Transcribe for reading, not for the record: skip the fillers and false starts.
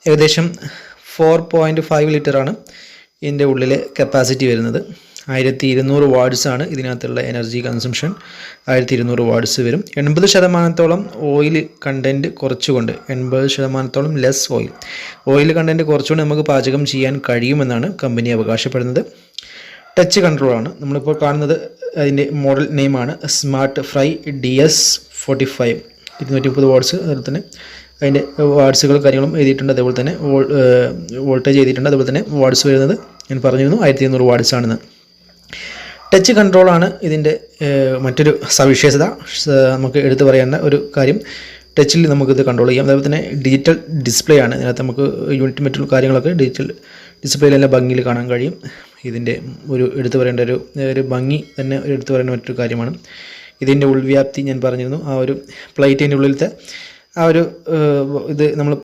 ഏകദേശം 4.5 ലിറ്ററാണ് ഇതിൻ്റെ ഉള്ളിലെ കപ്പാസിറ്റി വരുന്നത്. 1200 വാട്ട്സാണ് ഇതിനകത്തുള്ള എനർജി കൺസംഷൻ. 1200 വാട്ട്സ് വരും. 80% ഓയിൽ കണ്ടൻറ്റ് കുറച്ചുകൊണ്ട്, 80% ലെസ് ഓയിൽ കണ്ടൻറ്റ് കുറച്ചുകൊണ്ട് നമുക്ക് പാചകം ചെയ്യാൻ കഴിയുമെന്നാണ് കമ്പനി അവകാശപ്പെടുന്നത്. ടച്ച് കൺട്രോളാണ് നമ്മളിപ്പോൾ കാണുന്നത്. അതിൻ്റെ മോഡൽ നെയിമാണ് സ്മാർട്ട് ഫ്രൈ DS45. 230 വാട്ട്സ്. അതുപോലെ തന്നെ അതിൻ്റെ വാട്ട്സുകൾ കാര്യങ്ങളും എഴുതിയിട്ടുണ്ട്. അതേപോലെ തന്നെ വോൾട്ടേജ് എഴുതിയിട്ടുണ്ട്. അതുപോലെ തന്നെ വാട്ട്സ് വരുന്നത് ഞാൻ പറഞ്ഞിരുന്നു 1200 വാട്ട്സ് ആണെന്ന്. ടച്ച് കൺട്രോളാണ് ഇതിൻ്റെ മറ്റൊരു സവിശേഷത. നമുക്ക് എടുത്തു പറയേണ്ട ഒരു കാര്യം, ടച്ചിൽ നമുക്കിത് കൺട്രോൾ ചെയ്യാം. അതേപോലെ തന്നെ ഡിജിറ്റൽ ഡിസ്പ്ലേ ആണ്. ഇതിനകത്ത് നമുക്ക് യൂണിറ്റ് മറ്റുള്ള കാര്യങ്ങളൊക്കെ ഡിജിറ്റൽ ഡിസ്പ്ലേയിലെല്ലാം ഭംഗിയിൽ കാണാൻ കഴിയും. ഇതിൻ്റെ ഒരു എടുത്തു പറയേണ്ട ഒരു ഭംഗി തന്നെ എടുത്തു പറയേണ്ട മറ്റൊരു കാര്യമാണ്. ഇതിൻ്റെ ഉൾവ്യാപ്തി ഞാൻ പറഞ്ഞിരുന്നു. ആ ഒരു പ്ലേറ്റിൻ്റെ ഉള്ളിലത്തെ ആ ഒരു ഇത് നമ്മൾ